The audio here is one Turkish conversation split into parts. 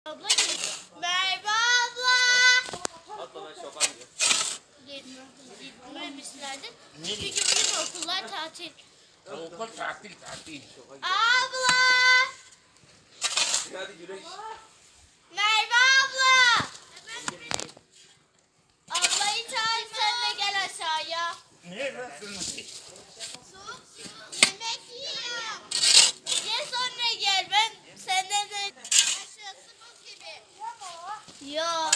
Abla Merve abla. Hatta ben şoka gidiyorum. Gitmemişlerdi. Çünkü bugün okullar tatil. Okul tatil. Abla. Hadi güneş. Merve abla. Ablayı çağır sen de gel aşağıya. Niye ben Yemek yiyorum. Ye sonra gel ben senden de aşağısı buz gibi. Yok.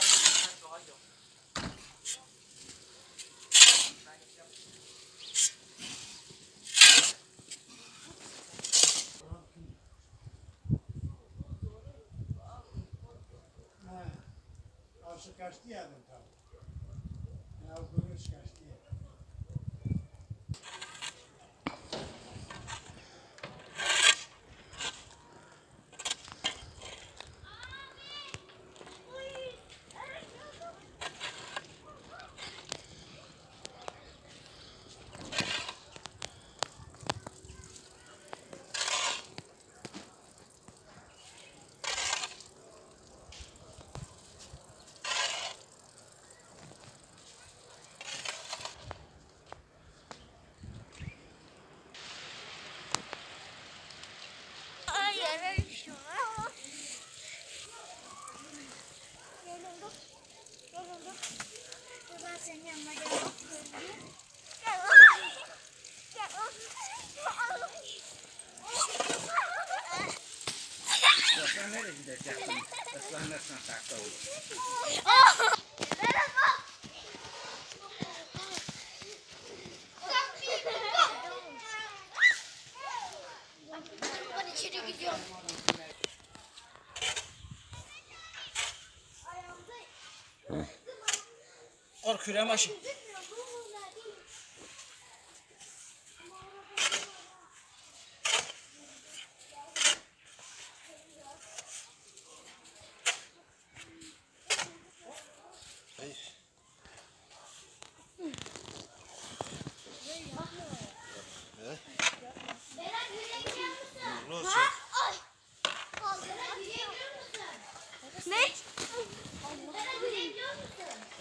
Aşı kaçtı ya adam tam. Ya o görüş kaçtı ya. Senin yanına gel. Sen nereye gideceksin? Islanırsan sakta olur. Ben içeri gidiyorum. Al kürem aşı. Ne?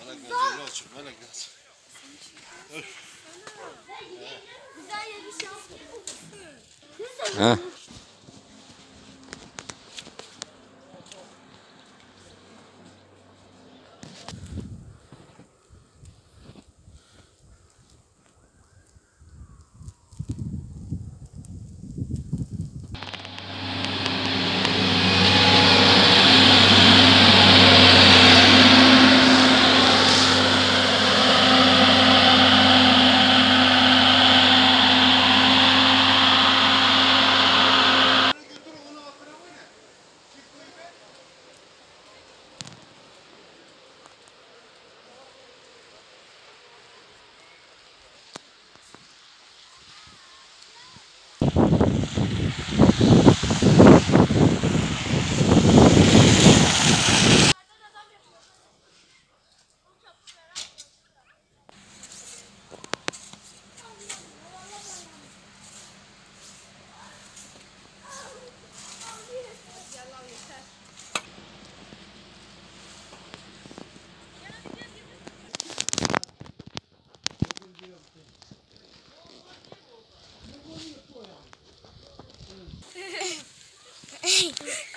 Bana gözleri açık, bana göz. Güzel yemiş Ha?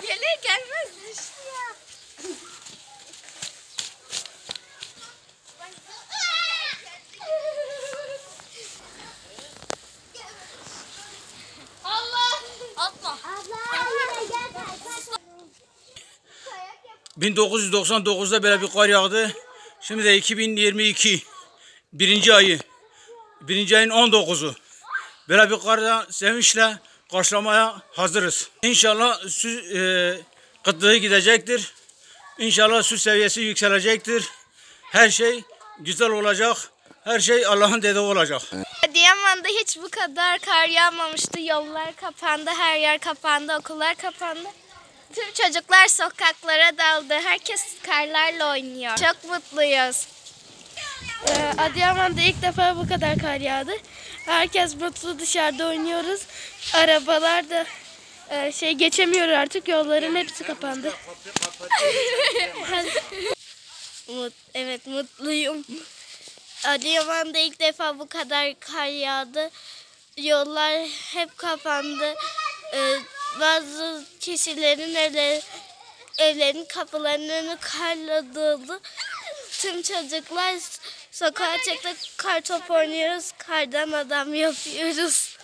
Gelir gelmez düştü ya. Allah! Atma. 1999'da böyle bir kar yağdı. Şimdi de 2022 birinci ayı. Birinci ayın 19'u. Böyle bir karla sevinçle karşılamaya hazırız. İnşallah su kıtlığı gidecektir. İnşallah su seviyesi yükselecektir. Her şey güzel olacak. Her şey Allah'ın dediği olacak. Adıyaman'da hiç bu kadar kar yağmamıştı. Yollar kapandı, her yer kapandı, okullar kapandı. Tüm çocuklar sokaklara daldı. Herkes karlarla oynuyor. Çok mutluyuz. Adıyaman'da ilk defa bu kadar kar yağdı. Herkes mutlu, dışarıda oynuyoruz. Arabalar da Geçemiyor artık. Yolların hepsi kapandı. Evet, mutluyum. Adıyaman'da ilk defa bu kadar kar yağdı. Yollar hep kapandı. Bazı kişilerin evlerin kapılarının önü karla doldu. Tüm çocuklar sokağa çıktık, kar top oynuyoruz, kardan adam yapıyoruz.